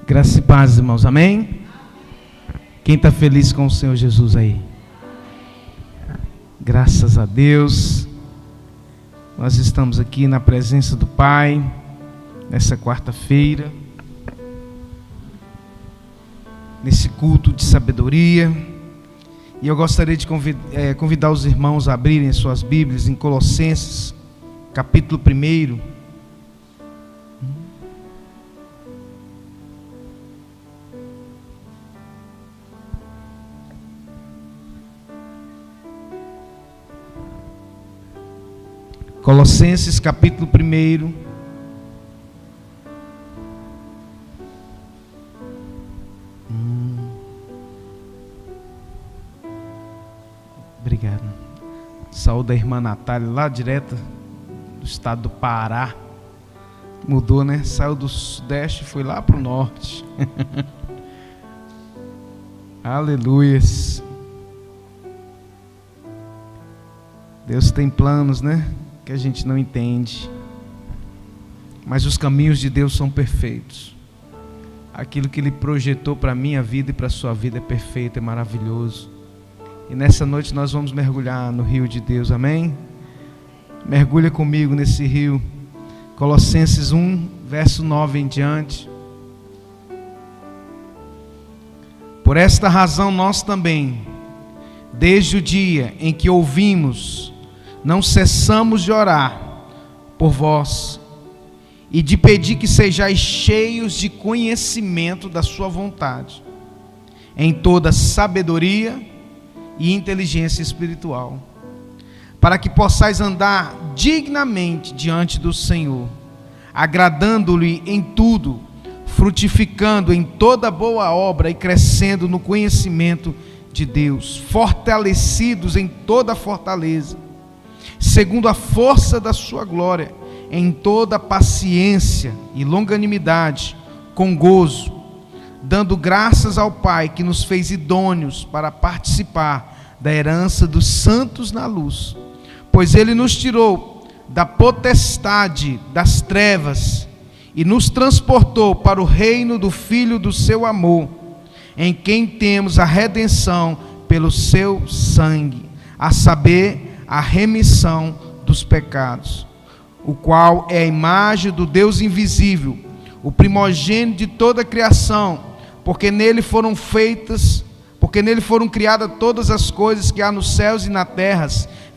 Graça e paz, irmãos, amém? Quem está feliz com o Senhor Jesus aí? Graças a Deus, nós estamos aqui na presença do Pai, nessa quarta-feira, nesse culto de sabedoria, e eu gostaria de convidar os irmãos a abrirem suas Bíblias em Colossenses, capítulo 1. Colossenses capítulo 1. Obrigado. Saúde da irmã Natália, lá direto do estado do Pará. Mudou, né? Saiu do sudeste e foi lá para o norte. Aleluias. Deus tem planos, né? Que a gente não entende, mas os caminhos de Deus são perfeitos. Aquilo que Ele projetou para a minha vida e para a sua vida é perfeito, é maravilhoso. E nessa noite nós vamos mergulhar no rio de Deus, amém? Mergulha comigo nesse rio. Colossenses 1, verso 9 em diante. Por esta razão nós também, desde o dia em que ouvimos, não cessamos de orar por vós e de pedir que sejais cheios de conhecimento da sua vontade, em toda sabedoria e inteligência espiritual, para que possais andar dignamente diante do Senhor, agradando-lhe em tudo, frutificando em toda boa obra e crescendo no conhecimento de Deus, fortalecidos em toda fortaleza, segundo a força da sua glória, em toda paciência e longanimidade, com gozo, dando graças ao Pai que nos fez idôneos para participar da herança dos santos na luz, pois Ele nos tirou da potestade das trevas e nos transportou para o reino do Filho do seu amor, em quem temos a redenção pelo seu sangue, a saber, a remissão dos pecados, o qual é a imagem do Deus invisível, o primogênito de toda a criação, porque nele foram criadas todas as coisas que há nos céus e na terra,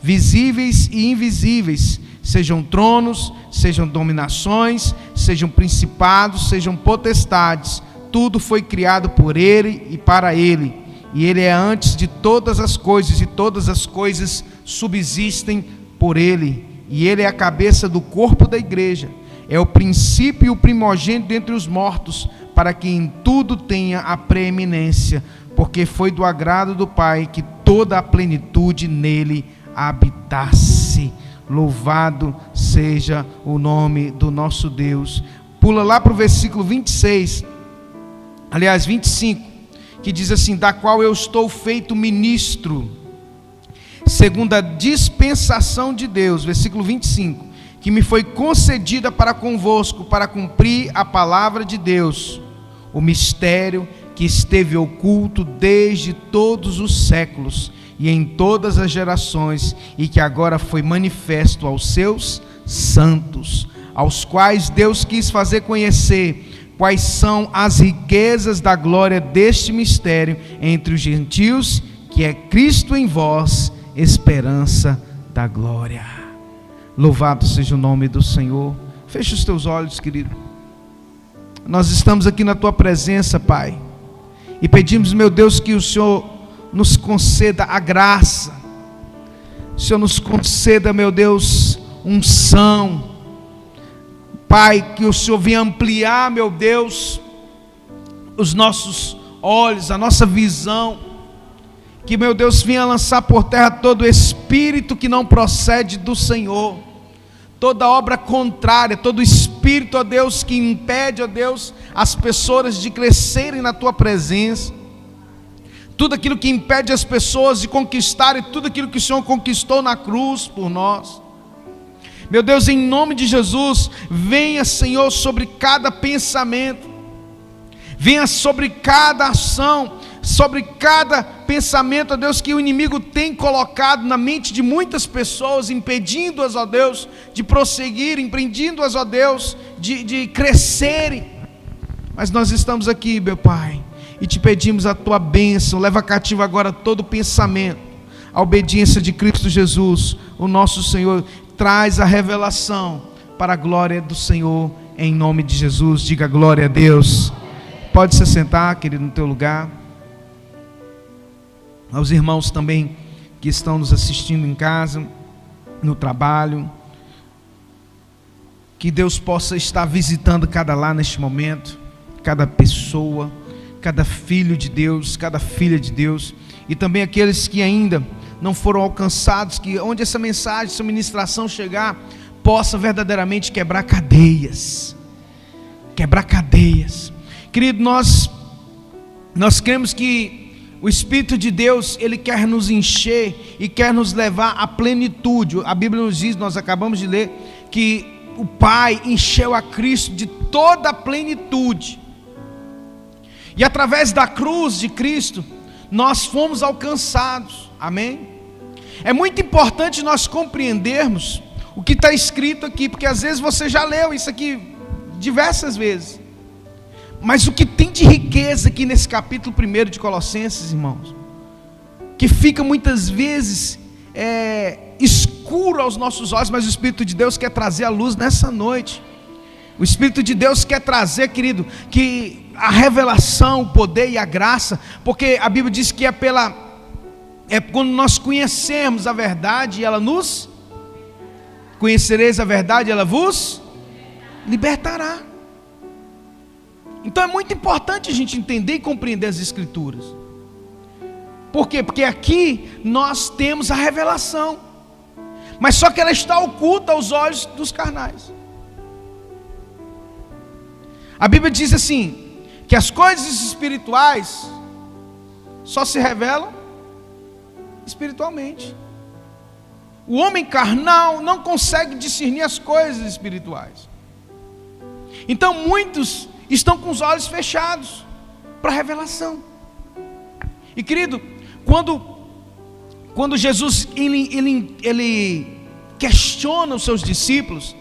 visíveis e invisíveis, sejam tronos, sejam dominações, sejam principados, sejam potestades, tudo foi criado por ele e para ele. E Ele é antes de todas as coisas, e todas as coisas subsistem por Ele. E Ele é a cabeça do corpo da igreja. É o princípio e o primogênito dentre os mortos, para que em tudo tenha a preeminência, porque foi do agrado do Pai que toda a plenitude nele habitasse. Louvado seja o nome do nosso Deus. Pula lá para o versículo 25, que diz assim: da qual eu estou feito ministro, segundo a dispensação de Deus, versículo 25, que me foi concedida para convosco, para cumprir a palavra de Deus, o mistério que esteve oculto desde todos os séculos e em todas as gerações, e que agora foi manifesto aos seus santos, aos quais Deus quis fazer conhecer quais são as riquezas da glória deste mistério entre os gentios, que é Cristo em vós, esperança da glória. Louvado seja o nome do Senhor. Feche os teus olhos, querido. Nós estamos aqui na tua presença, Pai, e pedimos, meu Deus, que o Senhor nos conceda a graça, o Senhor nos conceda, meu Deus, unção, Pai, que o Senhor venha ampliar, meu Deus, os nossos olhos, a nossa visão, que, meu Deus, venha lançar por terra todo espírito que não procede do Senhor, toda obra contrária, todo espírito, ó Deus, que impede, ó Deus, as pessoas de crescerem na tua presença, tudo aquilo que impede as pessoas de conquistarem tudo aquilo que o Senhor conquistou na cruz por nós. Meu Deus, em nome de Jesus, venha, Senhor, sobre cada pensamento, Venha sobre cada ação, sobre cada pensamento, ó Deus, que o inimigo tem colocado na mente de muitas pessoas, impedindo-as, ó Deus, de prosseguir, impedindo-as, ó Deus, de crescerem. Mas nós estamos aqui, meu Pai, e te pedimos a tua bênção. Leva cativo agora todo pensamento, a obediência de Cristo Jesus, o nosso Senhor. Traz a revelação para a glória do Senhor, em nome de Jesus. Diga glória a Deus. Pode se sentar, querido, no teu lugar. Aos irmãos também que estão nos assistindo em casa, no trabalho, que Deus possa estar visitando cada lar neste momento, cada pessoa, cada filho de Deus, cada filha de Deus, e também aqueles que ainda não foram alcançados, que onde essa mensagem, essa ministração chegar, possa verdadeiramente quebrar cadeias. Quebrar cadeias. Querido, nós cremos que o Espírito de Deus, Ele quer nos encher e quer nos levar à plenitude. A Bíblia nos diz, nós acabamos de ler, que o Pai encheu a Cristo de toda a plenitude. E através da cruz de Cristo, nós fomos alcançados. Amém? É muito importante nós compreendermos o que está escrito aqui, porque às vezes você já leu isso aqui diversas vezes. Mas o que tem de riqueza aqui nesse capítulo 1 de Colossenses, irmãos, que fica muitas vezes escuro aos nossos olhos, mas o Espírito de Deus quer trazer a luz nessa noite. O Espírito de Deus quer trazer, querido, que a revelação, o poder e a graça, porque a Bíblia diz que é quando nós conhecemos a verdade, ela nos conhecereis a verdade, ela vos libertará. Então é muito importante a gente entender e compreender as Escrituras. Por quê? Porque aqui nós temos a revelação, mas só que ela está oculta aos olhos dos carnais. A Bíblia diz assim, que as coisas espirituais só se revelam espiritualmente. O homem carnal não consegue discernir as coisas espirituais. Então muitos estão com os olhos fechados para a revelação. E querido, quando Jesus ele questiona os seus discípulos,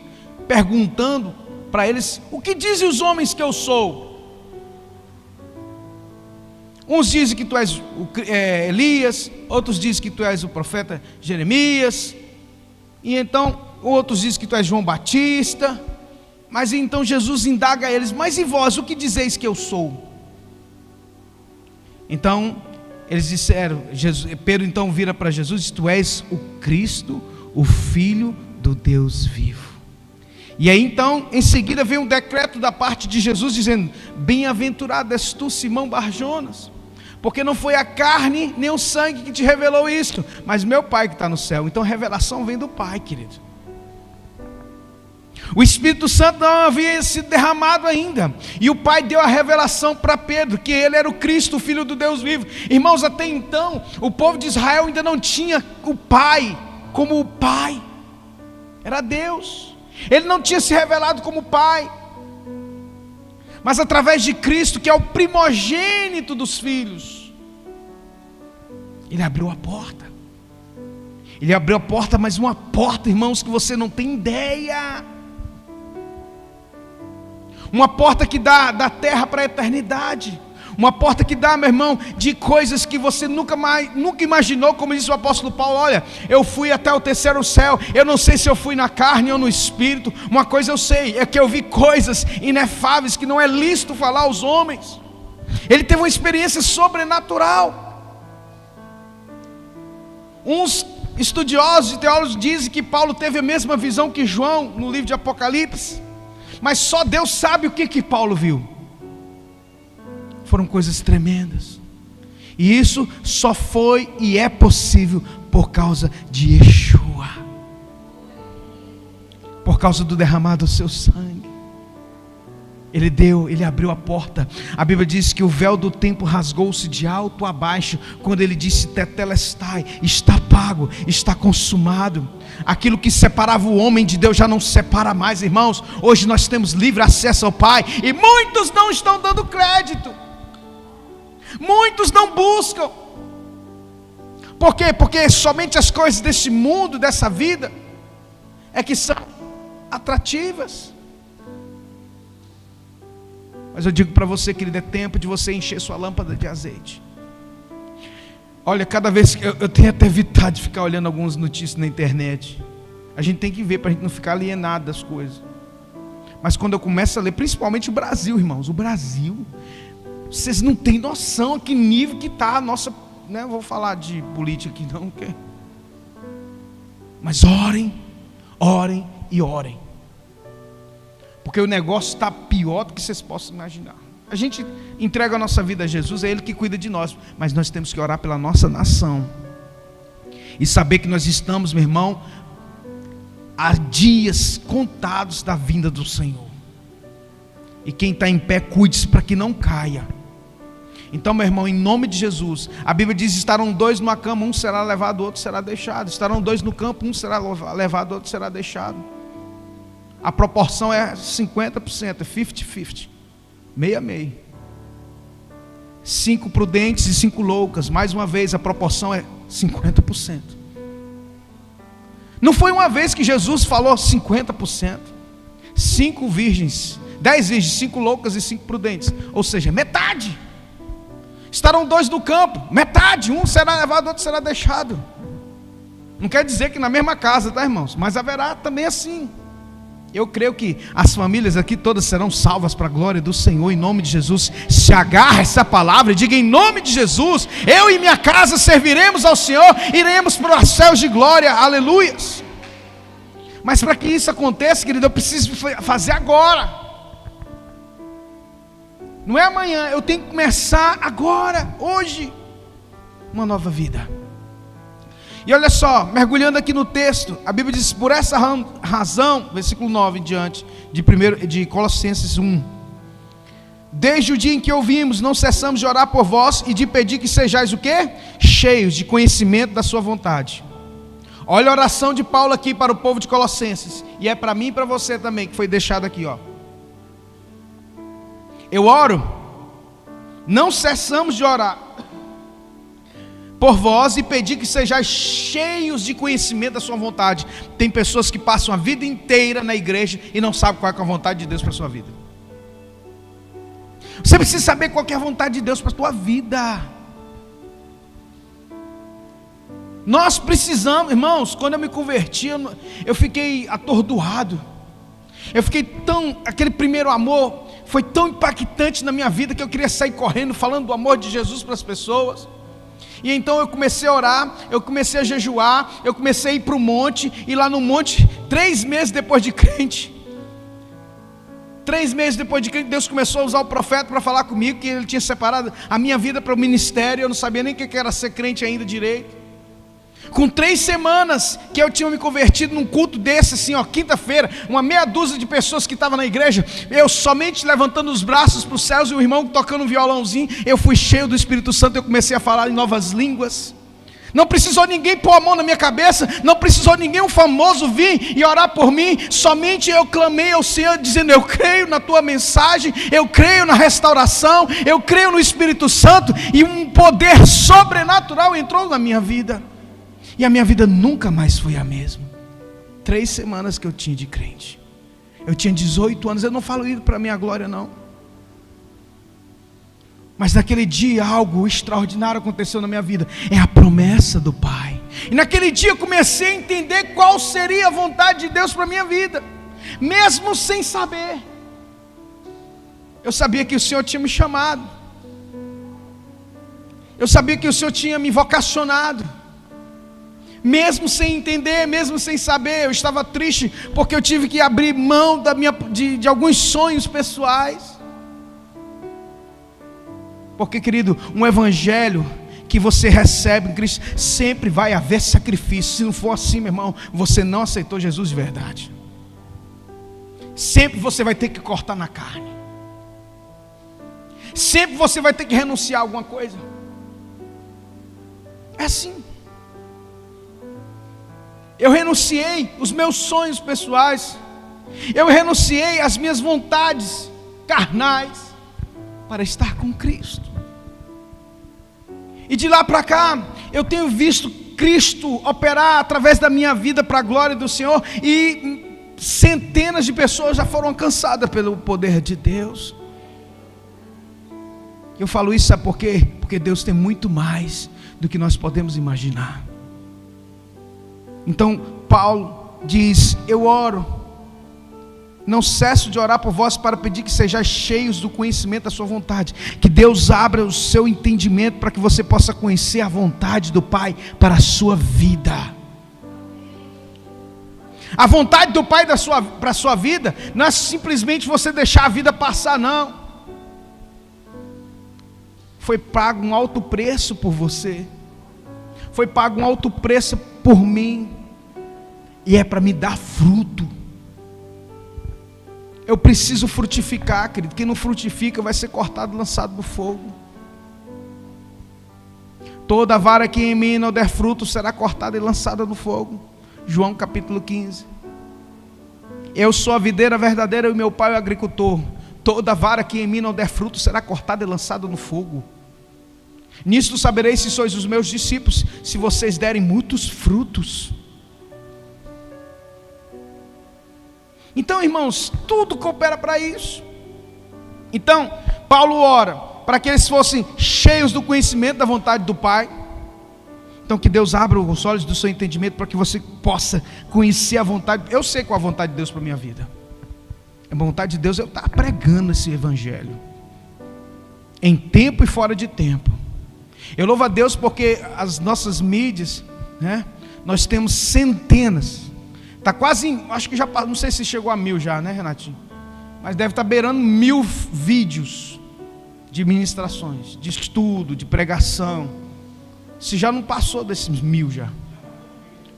perguntando para eles: o que dizem os homens que eu sou? Uns dizem que tu és Elias, outros dizem que tu és o profeta Jeremias, e então outros dizem que tu és João Batista. Mas então Jesus indaga a eles: mas e vós, o que dizeis que eu sou? Então eles disseram, Pedro então vira para Jesus e diz: tu és o Cristo, o Filho do Deus vivo. E aí então em seguida vem um decreto da parte de Jesus dizendo: bem-aventurado és tu, Simão Barjonas, porque não foi a carne nem o sangue que te revelou isto, mas meu Pai que está no céu. Então a revelação vem do Pai, querido. O Espírito Santo não havia sido derramado ainda, e o Pai deu a revelação para Pedro, que ele era o Cristo, o Filho do Deus vivo. Irmãos, até então o povo de Israel ainda não tinha o Pai como o Pai, era Deus. Ele não tinha se revelado como Pai, mas através de Cristo, que é o primogênito dos filhos, Ele abriu a porta. Ele abriu a porta, mas uma porta, irmãos, que você não tem ideia. Uma porta que dá da terra para a eternidade. Uma porta que dá, meu irmão, de coisas que você nunca imaginou. Como disse o apóstolo Paulo: olha, eu fui até o terceiro céu. Eu não sei se eu fui na carne ou no espírito. Uma coisa eu sei, é que eu vi coisas inefáveis que não é lícito falar aos homens. Ele teve uma experiência sobrenatural. Uns estudiosos e teólogos dizem que Paulo teve a mesma visão que João no livro de Apocalipse, mas só Deus sabe o que Paulo viu. Foram coisas tremendas, e isso só foi e é possível por causa de Yeshua, por causa do derramado do seu sangue. Ele abriu a porta. A Bíblia diz que o véu do templo rasgou-se de alto a baixo, quando ele disse: tetelestai, está pago, está consumado. Aquilo que separava o homem de Deus já não separa mais, irmãos. Hoje nós temos livre acesso ao Pai, e muitos não estão dando crédito, muitos não buscam. Por quê? Porque somente as coisas deste mundo, dessa vida, é que são atrativas. Mas eu digo para você, querido, é tempo de você encher sua lâmpada de azeite. Olha, cada vez que eu tenho até evitado de ficar olhando algumas notícias na internet. A gente tem que ver para a gente não ficar alienado das coisas. Mas quando eu começo a ler, principalmente o Brasil, irmãos, o Brasil, vocês não têm noção a que nível que está a nossa, né? Vou falar de política aqui não, okay? Mas orem, orem e orem. Porque o negócio está pior do que vocês possam imaginar. A gente entrega a nossa vida a Jesus, é Ele que cuida de nós. Mas nós temos que orar pela nossa nação. E saber que nós estamos, meu irmão, há dias contados da vinda do Senhor. E quem está em pé, cuide-se para que não caia. Então, meu irmão, em nome de Jesus, a Bíblia diz: estarão dois numa cama, um será levado, o outro será deixado. Estarão dois no campo, um será levado, o outro será deixado. A proporção é 50%, é 50-50, meio a meio. 5 prudentes e 5 loucas. Mais uma vez, a proporção é 50%. Não foi uma vez que Jesus falou 50%. 5 virgens, 10 virgens, 5 loucas e 5 prudentes. Ou seja, metade. Estarão dois no campo, metade. Um será levado, outro será deixado. Não quer dizer que na mesma casa, tá, irmãos? Mas haverá também assim. Eu creio que as famílias aqui todas serão salvas para a glória do Senhor, em nome de Jesus. Se agarra essa palavra e diga: em nome de Jesus, eu e minha casa serviremos ao Senhor, iremos para os céus de glória, aleluias. Mas para que isso aconteça, querido, eu preciso fazer agora. Não é amanhã, eu tenho que começar agora, hoje, uma nova vida. E olha só, mergulhando aqui no texto, a Bíblia diz: por essa razão, versículo 9 em diante, de Colossenses 1. Desde o dia em que ouvimos, não cessamos de orar por vós e de pedir que sejais o quê? Cheios de conhecimento da sua vontade. Olha a oração de Paulo aqui para o povo de Colossenses. E é para mim e para você também, que foi deixado aqui, ó. Eu oro, não cessamos de orar por vós e pedir que sejais cheios de conhecimento da sua vontade. Tem pessoas que passam a vida inteira na igreja e não sabem qual é a vontade de Deus para a sua vida. Você precisa saber qual é a vontade de Deus para a tua vida. Nós precisamos, irmãos, quando eu me converti, eu fiquei atordoado. Eu fiquei aquele primeiro amor foi tão impactante na minha vida que eu queria sair correndo, falando do amor de Jesus para as pessoas. E então eu comecei a orar, eu comecei a jejuar, eu comecei a ir para o monte, e lá no monte, 3 meses depois de crente, 3 meses depois de crente, Deus começou a usar o profeta para falar comigo, que Ele tinha separado a minha vida para o ministério. Eu não sabia nem o que era ser crente ainda direito. Com 3 semanas que eu tinha me convertido num culto desse, assim, ó, quinta-feira, uma meia dúzia de pessoas que estavam na igreja, eu somente levantando os braços para os céus e o irmão tocando um violãozinho, eu fui cheio do Espírito Santo, eu comecei a falar em novas línguas. Não precisou ninguém pôr a mão na minha cabeça, não precisou ninguém, um famoso, vir e orar por mim. Somente eu clamei ao Senhor, dizendo: eu creio na tua mensagem, eu creio na restauração, eu creio no Espírito Santo, e um poder sobrenatural entrou na minha vida. E a minha vida nunca mais foi a mesma. 3 semanas que eu tinha de crente. Eu tinha 18 anos. Eu não falo isso para minha glória, não. Mas naquele dia algo extraordinário aconteceu na minha vida. É a promessa do Pai. E naquele dia eu comecei a entender qual seria a vontade de Deus para a minha vida, mesmo sem saber. Eu sabia que o Senhor tinha me chamado. Eu sabia que o Senhor tinha me vocacionado. Mesmo sem entender, mesmo sem saber, eu estava triste, porque eu tive que abrir mão de alguns sonhos pessoais. Porque, querido, um evangelho que você recebe em Cristo, sempre vai haver sacrifício. Se não for assim, meu irmão, você não aceitou Jesus de verdade. Sempre você vai ter que cortar na carne. Sempre você vai ter que renunciar a alguma coisa. É assim. Eu renunciei os meus sonhos pessoais. Eu renunciei as minhas vontades carnais para estar com Cristo. E de lá para cá, eu tenho visto Cristo operar através da minha vida para a glória do Senhor. E centenas de pessoas já foram alcançadas pelo poder de Deus. Eu falo isso, sabe por quê? Porque Deus tem muito mais do que nós podemos imaginar. Então Paulo diz: eu oro, não cesso de orar por vós para pedir que sejais cheios do conhecimento da sua vontade, que Deus abra o seu entendimento para que você possa conhecer a vontade do Pai para a sua vida. A vontade do Pai para a sua vida não é simplesmente você deixar a vida passar, não. Foi pago um alto preço por você, foi pago um alto preço por mim, e é para me dar fruto. Eu preciso frutificar, querido. Quem não frutifica vai ser cortado e lançado no fogo. Toda vara que em mim não der fruto será cortada e lançada no fogo. João capítulo 15. Eu sou a videira verdadeira e o meu pai é o agricultor. Toda vara que em mim não der fruto será cortada e lançada no fogo. Nisto sabereis se sois os meus discípulos, se vocês derem muitos frutos. Então, irmãos, tudo coopera para isso. Então, Paulo ora para que eles fossem cheios do conhecimento da vontade do Pai. Então, que Deus abra os olhos do seu entendimento para que você possa conhecer a vontade. Eu sei qual a vontade de Deus para a minha vida. A vontade de Deus é eu estar pregando esse evangelho, em tempo e fora de tempo. Eu louvo a Deus porque as nossas mídias, né, nós temos centenas. Está quase, acho que já, não sei se chegou a 1000 já, né, Renatinho? Mas deve estar beirando 1000 vídeos de ministrações, de estudo, de pregação. Se já não passou desses 1000 já.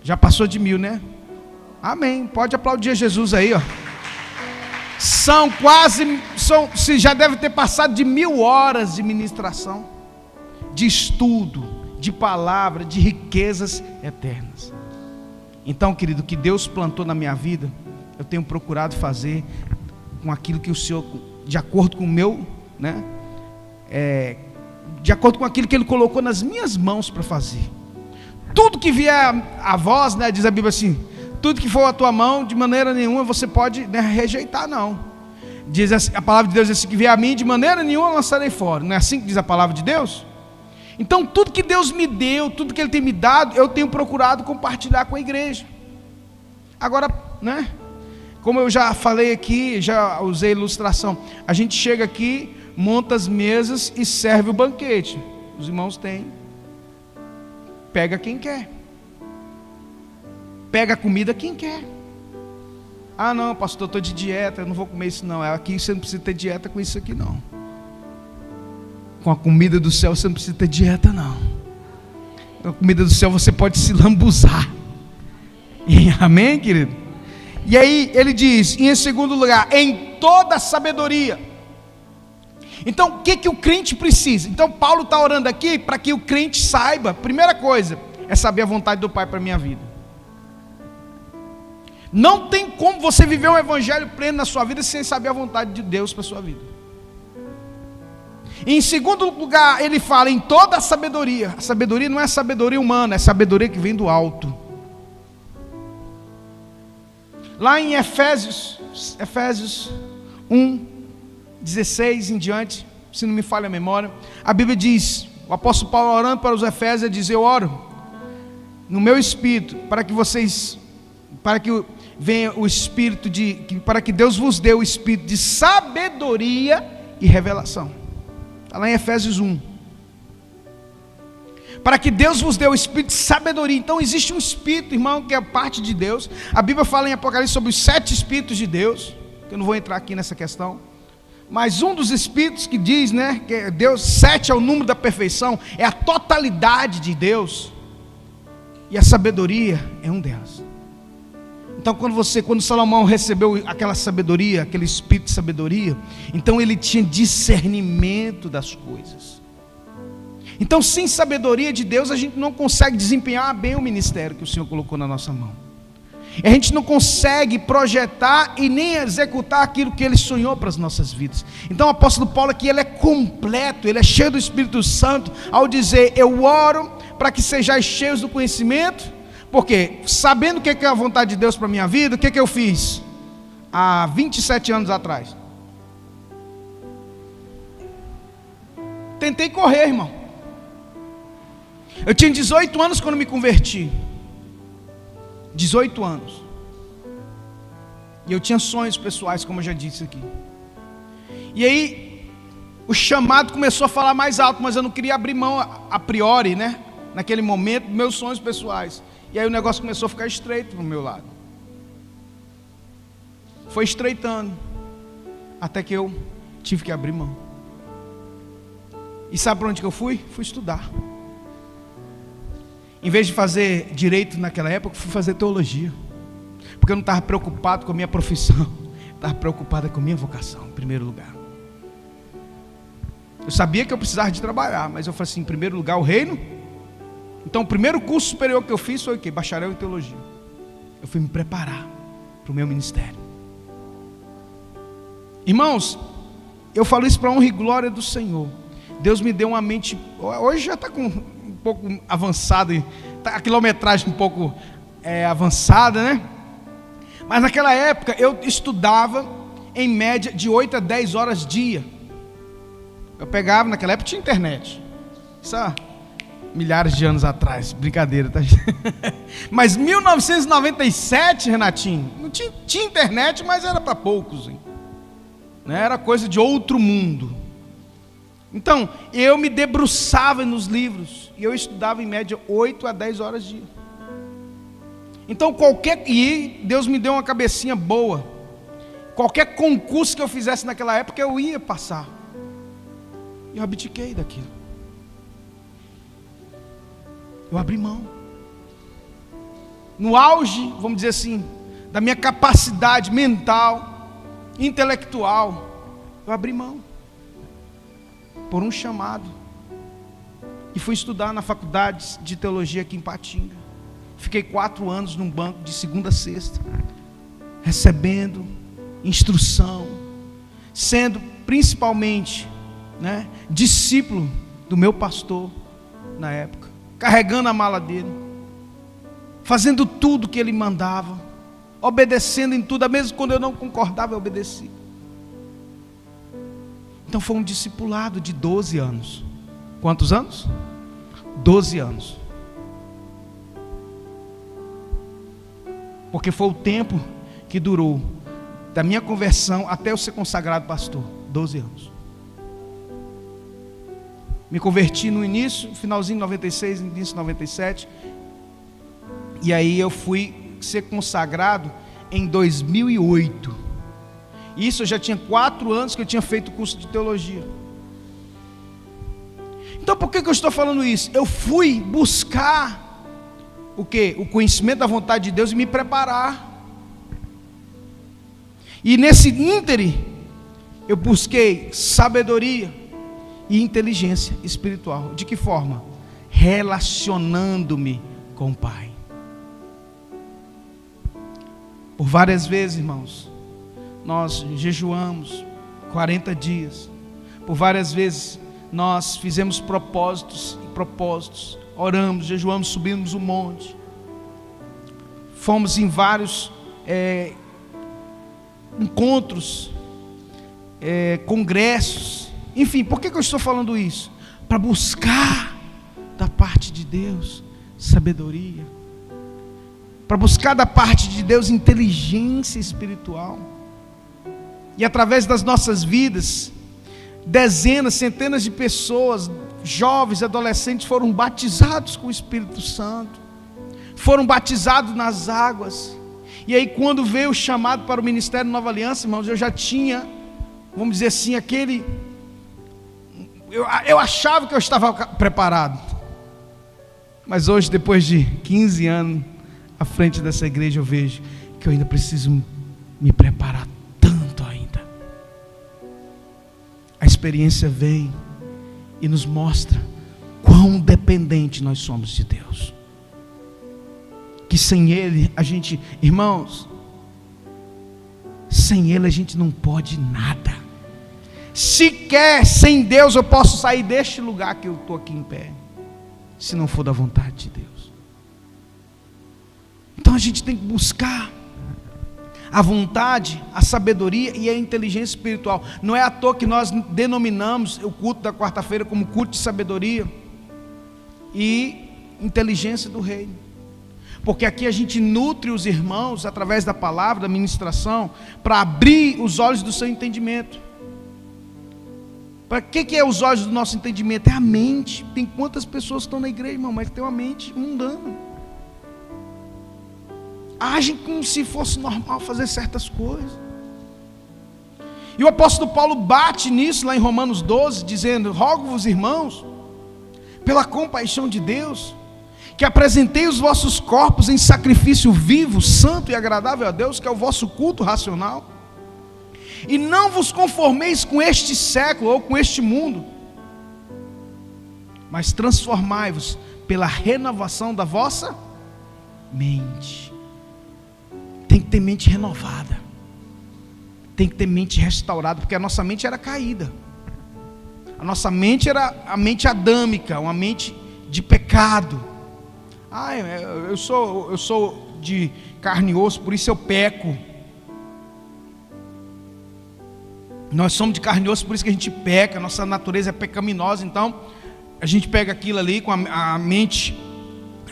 Já passou de 1000, né? Amém. Pode aplaudir Jesus aí, ó. Se já deve ter passado de 1000 horas de ministração, de estudo, de palavra, de riquezas eternas. Então, querido, o que Deus plantou na minha vida, eu tenho procurado fazer com aquilo que o Senhor, de acordo com o meu, né, de acordo com aquilo que Ele colocou nas minhas mãos para fazer. Tudo que vier a vós, né, diz a Bíblia assim, tudo que for a tua mão, de maneira nenhuma você pode, né, rejeitar, não. Diz assim, a palavra de Deus diz assim, que vier a mim, de maneira nenhuma eu lançarei fora. Não é assim que diz a palavra de Deus? Então tudo que Deus me deu, tudo que Ele tem me dado, eu tenho procurado compartilhar com a igreja. Agora, né, como eu já falei aqui, já usei ilustração, a gente chega aqui, monta as mesas e serve o banquete. Os irmãos têm, pega quem quer, pega a comida quem quer. Ah não, pastor, eu estou de dieta, eu não vou comer isso não. Aqui você não precisa ter dieta com isso aqui não. Com a comida do céu você não precisa ter dieta não. Com a comida do céu você pode se lambuzar. Amém, querido? E aí ele diz, e em segundo lugar, em toda sabedoria. Então o que o crente precisa? Então Paulo está orando aqui para que o crente saiba. Primeira coisa é saber a vontade do Pai para a minha vida. Não tem como você viver um evangelho pleno na sua vida sem saber a vontade de Deus para a sua vida. Em segundo lugar, ele fala em toda a sabedoria. A sabedoria não é sabedoria humana, é sabedoria que vem do alto. Lá em Efésios 1, 16 em diante, se não me falha a memória, a Bíblia diz, o apóstolo Paulo orando para os Efésios, diz, eu oro no meu espírito, para que venha o espírito para que Deus vos dê o espírito de sabedoria e revelação. Está lá em Efésios 1. Para que Deus vos dê o espírito de sabedoria. Então existe um espírito, irmão, que é parte de Deus. A Bíblia fala em Apocalipse sobre os 7 espíritos de Deus. Eu não vou entrar aqui nessa questão. Mas um dos espíritos que diz, né, que Deus, 7 é o número da perfeição, é a totalidade de Deus. E a sabedoria é um delas. Então quando Salomão recebeu aquela sabedoria, aquele espírito de sabedoria, então ele tinha discernimento das coisas. Então, sem sabedoria de Deus, a gente não consegue desempenhar bem o ministério que o Senhor colocou na nossa mão. A gente não consegue projetar e nem executar aquilo que Ele sonhou para as nossas vidas. Então o apóstolo Paulo aqui, ele é completo, ele é cheio do Espírito Santo, ao dizer: eu oro para que sejais cheios do conhecimento, porque sabendo o que é a vontade de Deus para a minha vida, o que eu fiz há 27 anos atrás? Tentei correr, irmão. Eu tinha 18 anos quando me converti. 18 anos. E eu tinha sonhos pessoais, como eu já disse aqui. E aí, o chamado começou a falar mais alto, mas eu não queria abrir mão a priori, né? Naquele momento, dos meus sonhos pessoais. E aí o negócio começou a ficar estreito pro meu lado. Foi estreitando. Até que eu tive que abrir mão. E sabe para onde que eu fui? Fui estudar. Em vez de fazer direito naquela época, fui fazer teologia. Porque eu não estava preocupado com a minha profissão. Estava preocupado com a minha vocação, em primeiro lugar. Eu sabia que eu precisava de trabalhar, mas eu falei assim, em primeiro lugar, o reino. Então o primeiro curso superior que eu fiz foi o quê? Bacharel em teologia. Eu fui me preparar para o meu ministério. Irmãos, eu falo isso para a honra e glória do Senhor. Deus me deu uma mente, hoje já está com um pouco avançada, a quilometragem um pouco avançada, né? Mas naquela época eu estudava em média de 8 a 10 horas dia. Eu pegava, naquela época tinha internet. Isso há milhares de anos atrás, brincadeira, tá? Mas 1997, Renatinho, não tinha internet, mas era para poucos, hein? Né? Era coisa de outro mundo. Então, eu me debruçava nos livros, e eu estudava em média 8 a 10 horas dia. Então, e Deus me deu uma cabecinha boa. Qualquer concurso que eu fizesse naquela época, eu ia passar. Eu abdiquei daquilo. Eu abri mão. No auge, vamos dizer assim, da minha capacidade mental, intelectual, eu abri mão. Por um chamado. E fui estudar na faculdade de teologia aqui em Patinga. Fiquei 4 anos num banco de segunda a sexta, recebendo instrução, sendo principalmente, né, discípulo do meu pastor na época, carregando a mala dele, fazendo tudo que ele mandava, obedecendo em tudo, mesmo quando eu não concordava, eu obedeci. Então foi um discipulado de 12 anos. Quantos anos? 12 anos. Porque foi o tempo que durou da minha conversão até eu ser consagrado pastor. 12 anos. Me converti no início, finalzinho de 96, início de 97. E aí eu fui ser consagrado em 2008. Isso eu já tinha 4 anos que eu tinha feito o curso de teologia. Então por que eu estou falando isso? Eu fui buscar o quê? O conhecimento da vontade de Deus e me preparar. E nesse íntere, eu busquei sabedoria e inteligência espiritual. De que forma? Relacionando-me com o Pai. Por várias vezes, irmãos, nós jejuamos 40 dias. Por várias vezes nós fizemos propósitos e propósitos. Oramos, jejuamos, subimos um monte. Fomos em vários encontros, congressos. Enfim, por que eu estou falando isso? Para buscar da parte de Deus sabedoria. Para buscar da parte de Deus inteligência espiritual. E através das nossas vidas, dezenas, centenas de pessoas, jovens, adolescentes, foram batizados com o Espírito Santo, foram batizados nas águas. E aí quando veio o chamado para o Ministério Nova Aliança, irmãos, eu já tinha, vamos dizer assim, eu achava que eu estava preparado. Mas hoje, depois de 15 anos à frente dessa igreja, eu vejo que eu ainda preciso me preparar tanto ainda. A experiência vem e nos mostra quão dependente nós somos de Deus. Que sem Ele a gente, irmãos, sem Ele a gente não pode nada. Sequer sem Deus eu posso sair deste lugar que eu estou aqui em pé, se não for da vontade de Deus. Então a gente tem que buscar a vontade, a sabedoria e a inteligência espiritual. Não é à toa que nós denominamos o culto da quarta-feira como culto de sabedoria e inteligência do reino. Porque aqui a gente nutre os irmãos através da palavra, da ministração, para abrir os olhos do seu entendimento. Para que é os olhos do nosso entendimento? É a mente. Tem quantas pessoas que estão na igreja, irmão, mas tem uma mente mundana. Agem como se fosse normal fazer certas coisas. E o apóstolo Paulo bate nisso lá em Romanos 12, dizendo: rogo-vos, irmãos, pela compaixão de Deus, que apresentei os vossos corpos em sacrifício vivo, santo e agradável a Deus, que é o vosso culto racional. E não vos conformeis com este século ou com este mundo, mas transformai-vos pela renovação da vossa mente. Tem que ter mente renovada, tem que ter mente restaurada, porque a nossa mente era caída. A nossa mente era a mente adâmica, uma mente de pecado. Eu sou de carne e osso, por isso eu peco. Nós somos de carne e osso, por isso que a gente peca. Nossa natureza é pecaminosa. Então a gente pega aquilo ali com a mente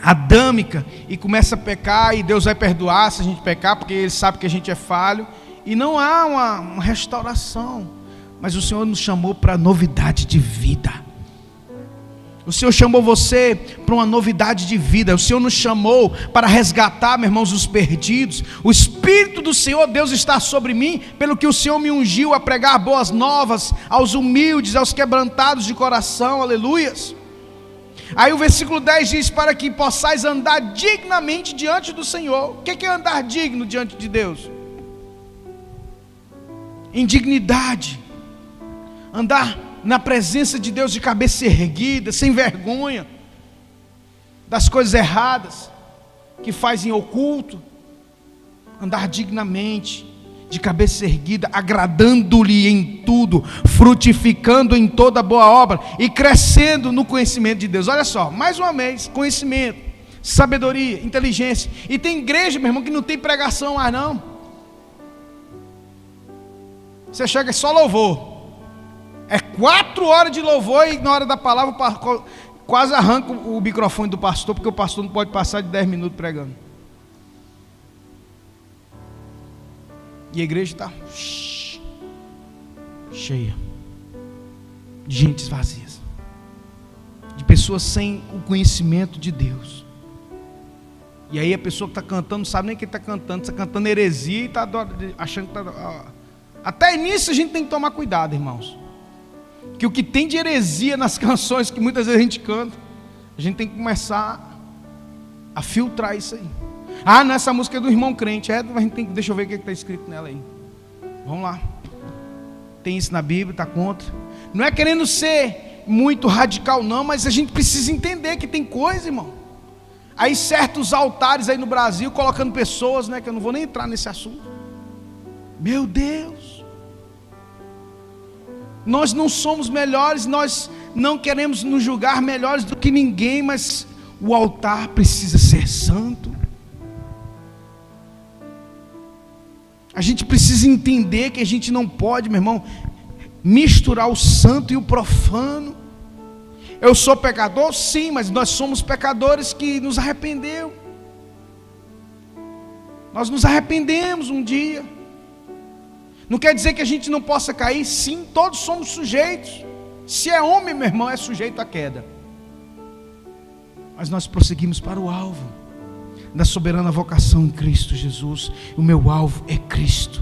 adâmica e começa a pecar, e Deus vai perdoar se a gente pecar, porque Ele sabe que a gente é falho, e não há uma restauração. Mas o Senhor nos chamou para novidade de vida. O Senhor chamou você para uma novidade de vida. O Senhor nos chamou para resgatar, meus irmãos, os perdidos. O Espírito do Senhor Deus está sobre mim, pelo que o Senhor me ungiu a pregar boas novas aos humildes, aos quebrantados de coração, aleluias. Aí o versículo 10 diz: para que possais andar dignamente diante do Senhor. O que é andar digno diante de Deus? Em dignidade, andar na presença de Deus de cabeça erguida, sem vergonha das coisas erradas que faz em oculto. Andar dignamente, de cabeça erguida, agradando-lhe em tudo, frutificando em toda boa obra e crescendo no conhecimento de Deus. Olha só, mais uma vez, conhecimento, sabedoria, inteligência. E tem igreja, meu irmão, que não tem pregação mais não. Você chega e só louvor. É 4 horas de louvor, e na hora da palavra quase arranca o microfone do pastor, porque o pastor não pode passar de 10 minutos pregando. E a igreja está cheia de gente vazias, de pessoas sem o conhecimento de Deus. E aí a pessoa que está cantando não sabe nem quem está cantando heresia e está achando que está... Até nisso a gente tem que tomar cuidado, irmãos. Que o que tem de heresia nas canções que muitas vezes a gente canta, a gente tem que começar a filtrar isso aí. Não, essa música é do irmão crente. A gente tem que, deixa eu ver o que está escrito nela aí. Vamos lá. Tem isso na Bíblia, está contra. Não é querendo ser muito radical não, mas a gente precisa entender que tem coisa, irmão. Aí certos altares aí no Brasil colocando pessoas, né, que eu não vou nem entrar nesse assunto. Meu Deus. Nós não somos melhores, nós não queremos nos julgar melhores do que ninguém, mas o altar precisa ser santo. A gente precisa entender que a gente não pode, meu irmão, misturar o santo e o profano. Eu sou pecador? Sim, mas nós somos pecadores que nos arrependeu. Nós nos arrependemos um dia. Não quer dizer que a gente não possa cair. Sim, todos somos sujeitos. Se é homem, meu irmão, é sujeito à queda. Mas nós prosseguimos para o alvo da soberana vocação em Cristo Jesus. O meu alvo é Cristo.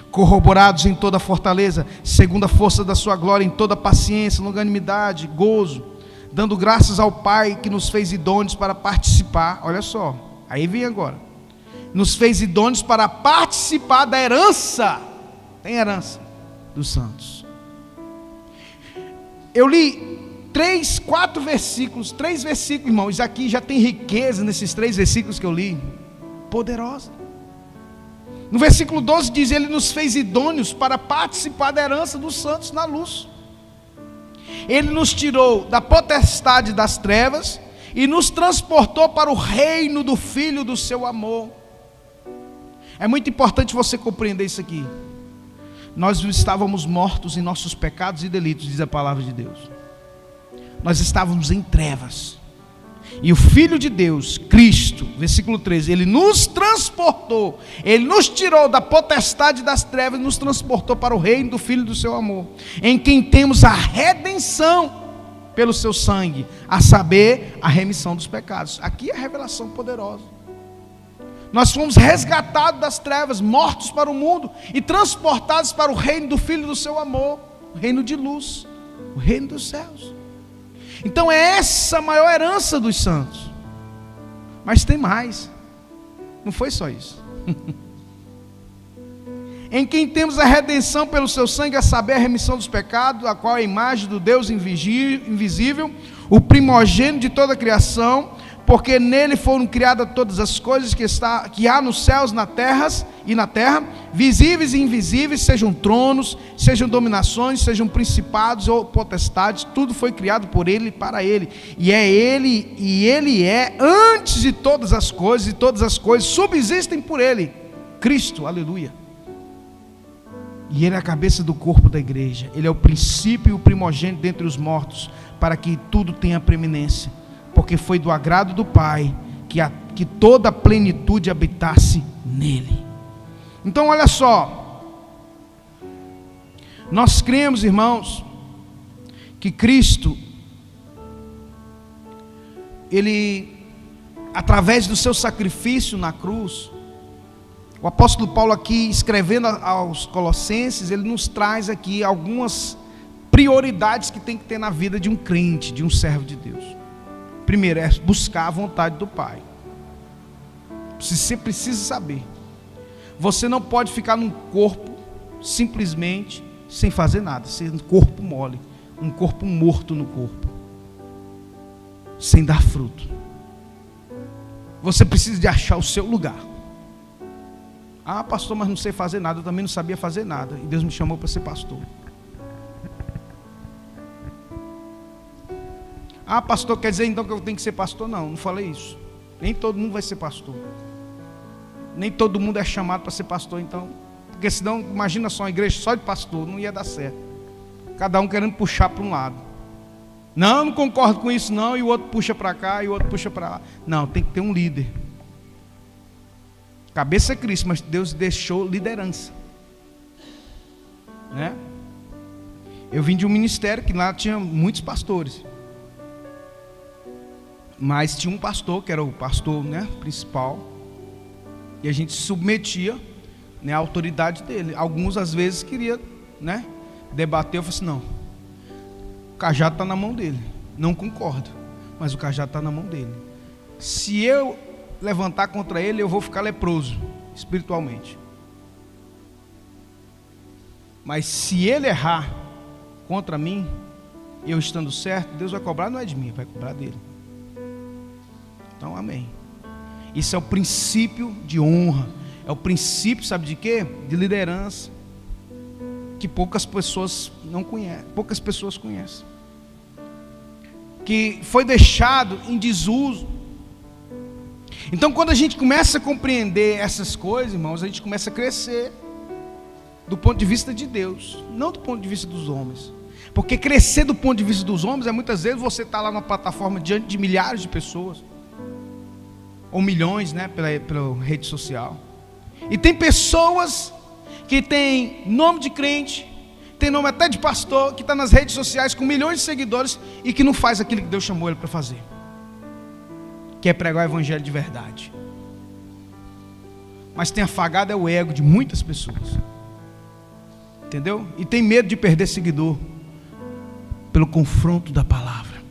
Corroborados em toda a fortaleza, segundo a força da sua glória, em toda paciência, longanimidade, gozo, dando graças ao Pai que nos fez idôneos para participar. Olha só, aí vem agora. nos fez idôneos para participar da herança. Tem herança dos santos. Eu li 3 versículos, irmãos. Aqui já tem riqueza nesses 3 versículos que eu li, poderosa. No versículo 12 diz: Ele nos fez idôneos para participar da herança dos santos na luz. Ele nos tirou da potestade das trevas e nos transportou para o reino do Filho do seu amor. É muito importante você compreender isso aqui. Nós estávamos mortos em nossos pecados e delitos, diz a palavra de Deus. Nós estávamos em trevas. E o Filho de Deus, Cristo, versículo 13, Ele nos transportou, Ele nos tirou da potestade das trevas e nos transportou para o reino do Filho do seu amor, em quem temos a redenção pelo seu sangue, a saber, a remissão dos pecados. Aqui é a revelação poderosa. Nós fomos resgatados das trevas, mortos para o mundo e transportados para o reino do Filho do seu amor, o reino de luz, o reino dos céus. Então é essa a maior herança dos santos. Mas tem mais. Não foi só isso. Em quem temos a redenção pelo seu sangue, a saber, a remissão dos pecados, a qual é a imagem do Deus invisível, o primogênito de toda a criação, porque nele foram criadas todas as coisas que há nos céus e na terra, visíveis e invisíveis, sejam tronos, sejam dominações, sejam principados ou potestades, tudo foi criado por ele e para ele. E ele é antes de todas as coisas, e todas as coisas subsistem por ele. Cristo, aleluia. E ele é a cabeça do corpo da igreja. Ele é o princípio e o primogênito dentre os mortos, para que tudo tenha preeminência. Porque foi do agrado do Pai que toda a plenitude habitasse nele. Então olha só, nós cremos, irmãos, que Cristo, Ele, através do seu sacrifício na cruz, o apóstolo Paulo aqui, escrevendo aos Colossenses, ele nos traz aqui algumas prioridades que tem que ter na vida de um crente, de um servo de Deus. Primeiro é buscar a vontade do Pai. Você precisa saber. Você não pode ficar num corpo simplesmente sem fazer nada, ser um corpo mole, um corpo morto no corpo, sem dar fruto. Você precisa de achar o seu lugar. Ah, pastor, mas não sei fazer nada. Eu também não sabia fazer nada, e Deus me chamou para ser pastor. Ah, pastor, quer dizer então que eu tenho que ser pastor? Não, não falei isso. Nem todo mundo vai ser pastor. Nem todo mundo é chamado para ser pastor, então. Porque senão, imagina só uma igreja só de pastor, não ia dar certo. Cada um querendo puxar para um lado. Não, não concordo com isso não, e o outro puxa para cá, e o outro puxa para lá. Não, tem que ter um líder. Cabeça é Cristo, mas Deus deixou liderança. Né? Eu vim de um ministério que lá tinha muitos pastores. Mas tinha um pastor, que era o pastor, né, principal, e a gente se submetia, né, à autoridade dele. Alguns às vezes queriam, né, debater. Eu falei assim: não, o cajado está na mão dele. Não concordo, mas o cajado está na mão dele. Se eu levantar contra ele, eu vou ficar leproso espiritualmente. Mas se ele errar contra mim, eu estando certo, Deus vai cobrar, não é de mim, vai cobrar dele. Então, amém. Isso é o princípio de honra. É o princípio, sabe de quê? De liderança. Que poucas pessoas não conhecem. Poucas pessoas conhecem. Que foi deixado em desuso. Então, quando a gente começa a compreender essas coisas, irmãos, a gente começa a crescer. Do ponto de vista de Deus. Não do ponto de vista dos homens. Porque crescer do ponto de vista dos homens é muitas vezes você estar lá numa plataforma diante de milhares de pessoas. Ou milhões, né, pela rede social. E tem pessoas que têm nome de crente, tem nome até de pastor, que está nas redes sociais com milhões de seguidores e que não faz aquilo que Deus chamou ele para fazer, que é pregar o evangelho de verdade. Mas tem afagado é o ego de muitas pessoas, entendeu? E tem medo de perder seguidor pelo confronto da palavra.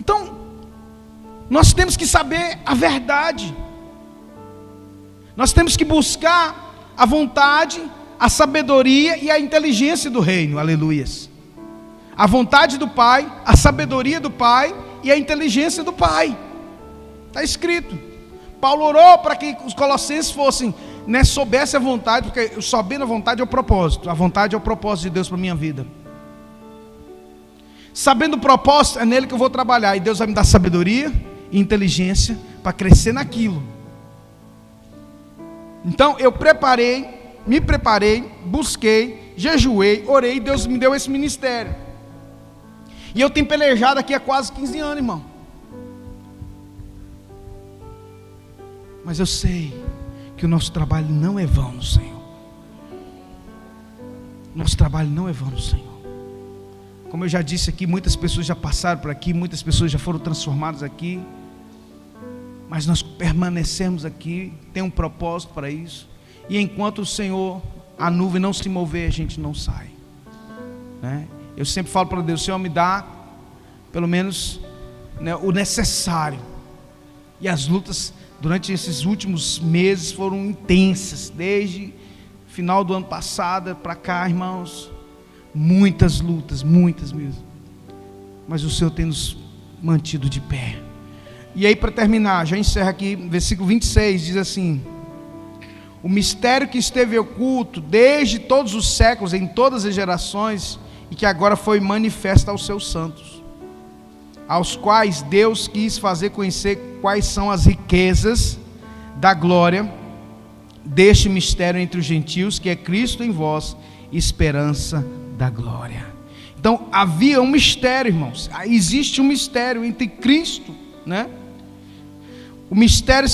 Então nós temos que saber a verdade. Nós temos que buscar a vontade, a sabedoria e a inteligência do reino, aleluias. A vontade do Pai, a sabedoria do Pai e a inteligência do Pai. Está escrito. Paulo orou para que os colossenses fossem, soubessem a vontade, porque sabendo a vontade é o propósito. A vontade é o propósito de Deus para a minha vida. Sabendo o propósito, é nele que eu vou trabalhar. E Deus vai me dar sabedoria e inteligência para crescer naquilo. Então eu me preparei, busquei, jejuei, orei, e Deus me deu esse ministério. E eu tenho pelejado aqui há quase 15 anos, irmão. Mas eu sei que o nosso trabalho não é vão no Senhor. Nosso trabalho não é vão no Senhor. Como eu já disse aqui, muitas pessoas já passaram por aqui, muitas pessoas já foram transformadas aqui. Mas nós permanecemos aqui, tem um propósito para isso. E enquanto o Senhor, a nuvem não se mover, a gente não sai, né? Eu sempre falo para Deus: Senhor, me dá pelo menos, né, o necessário. E as lutas durante esses últimos meses foram intensas, desde final do ano passado para cá, irmãos. Muitas lutas, muitas mesmo. Mas o Senhor tem nos mantido de pé. E aí, para terminar, já encerra aqui, versículo 26, diz assim: o mistério que esteve oculto desde todos os séculos, em todas as gerações, e que agora foi manifesto aos seus santos, aos quais Deus quis fazer conhecer quais são as riquezas da glória deste mistério entre os gentios, que é Cristo em vós, esperança da glória. Então havia um mistério, irmãos. Existe um mistério entre Cristo, né? O mistério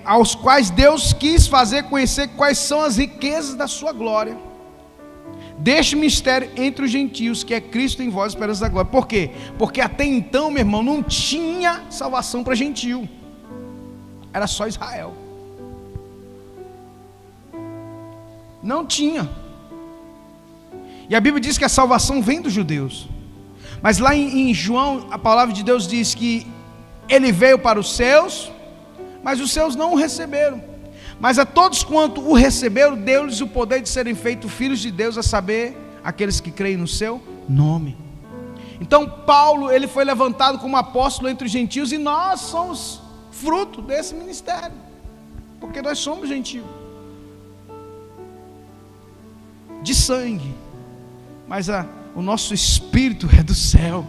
aos quais Deus quis fazer conhecer quais são as riquezas da sua glória, deste mistério entre os gentios, que é Cristo em vós, esperança da glória. Por quê? Porque até então, meu irmão, não tinha salvação para gentio, era só Israel. Não tinha. E a Bíblia diz que a salvação vem dos judeus. Mas lá em João, a palavra de Deus diz que ele veio para os seus, mas os seus não o receberam. Mas a todos quanto o receberam, deu-lhes o poder de serem feitos filhos de Deus, a saber, aqueles que creem no seu nome. Então Paulo, ele foi levantado como apóstolo entre os gentios, e nós somos fruto desse ministério, porque nós somos gentios, de sangue, mas o nosso espírito é do céu.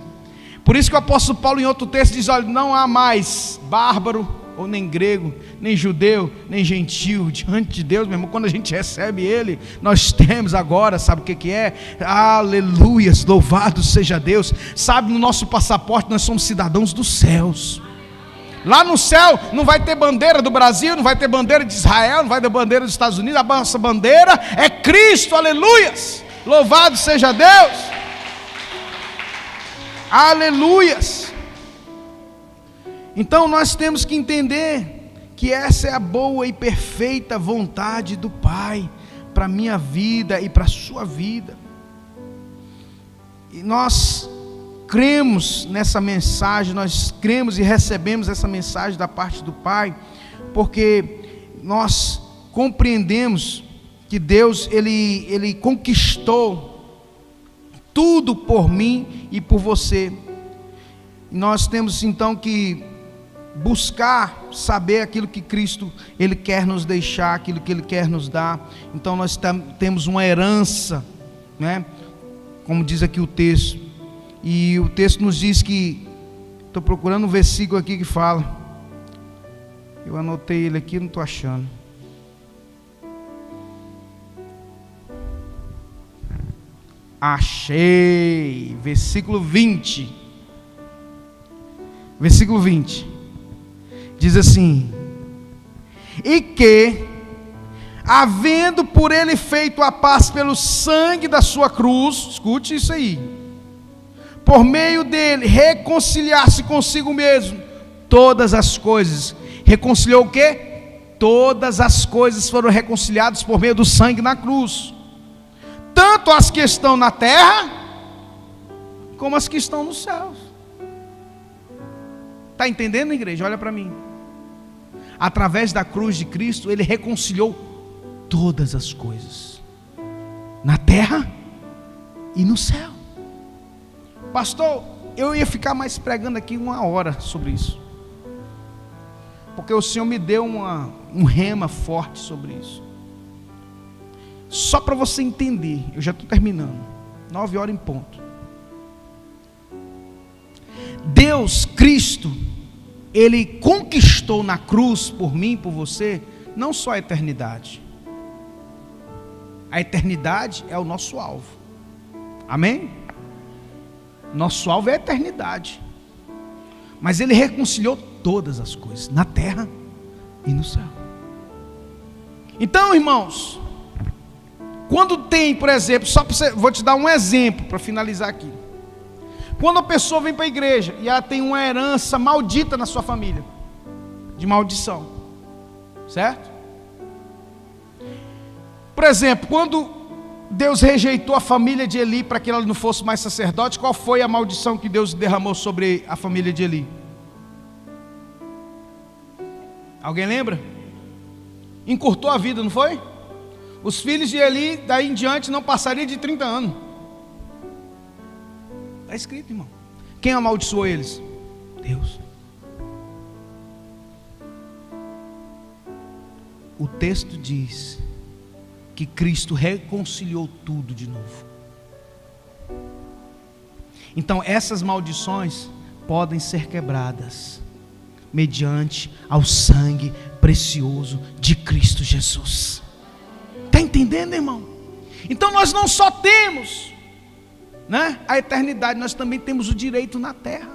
Por isso que o apóstolo Paulo, em outro texto, diz: olha, não há mais bárbaro, ou nem grego, nem judeu, nem gentio diante de Deus, meu irmão. Quando a gente recebe Ele, nós temos agora, sabe o que é? Aleluias, louvado seja Deus. Sabe, no nosso passaporte nós somos cidadãos dos céus. Lá no céu não vai ter bandeira do Brasil, não vai ter bandeira de Israel, não vai ter bandeira dos Estados Unidos. A nossa bandeira é Cristo, aleluias, louvado seja Deus, aleluias. Então nós temos que entender que essa é a boa e perfeita vontade do Pai para a minha vida e para a sua vida. E nós cremos nessa mensagem, nós cremos e recebemos essa mensagem da parte do Pai, porque nós compreendemos que Deus, Ele conquistou tudo por mim e por você. Nós temos então que buscar saber aquilo que Cristo Ele quer nos deixar, aquilo que Ele quer nos dar. Então nós temos uma herança, né? Como diz aqui o texto. E o texto nos diz que, estou procurando um versículo aqui que fala, eu anotei ele aqui, não estou achando. Achei, versículo 20. Versículo 20 diz assim: e que, havendo por ele feito a paz pelo sangue da sua cruz, escute isso aí, por meio dele reconciliar-se consigo mesmo todas as coisas. Reconciliou o quê? Todas as coisas foram reconciliadas por meio do sangue na cruz, tanto as que estão na terra como as que estão nos céus. Está entendendo, igreja? Olha para mim. através da cruz de Cristo, Ele reconciliou todas as coisas, na terra e no céu. Pastor, eu ia ficar mais pregando aqui 1 hora sobre isso, porque o Senhor me deu um rema forte sobre isso. Só para você entender, eu já estou terminando, 9 horas em ponto. Deus, Cristo, Ele conquistou na cruz, por mim, por você, não só a eternidade. A eternidade é o nosso alvo. Amém? Nosso alvo é a eternidade. Mas Ele reconciliou todas as coisas, na terra e no céu. Então, irmãos, quando tem, por exemplo, vou te dar um exemplo para finalizar aqui. Quando a pessoa vem para a igreja e ela tem uma herança maldita na sua família, de maldição, certo? Por exemplo, quando Deus rejeitou a família de Eli para que ela não fosse mais sacerdote, qual foi a maldição que Deus derramou sobre a família de Eli? Alguém lembra? Encurtou a vida, não foi? Os filhos de Eli, daí em diante, não passariam de 30 anos. Está escrito, irmão. Quem amaldiçoou eles? Deus. O texto diz que Cristo reconciliou tudo de novo. Então essas maldições podem ser quebradas mediante ao sangue precioso de Cristo Jesus. Está entendendo, irmão? Então nós não só temos, né, a eternidade, nós também temos o direito na terra.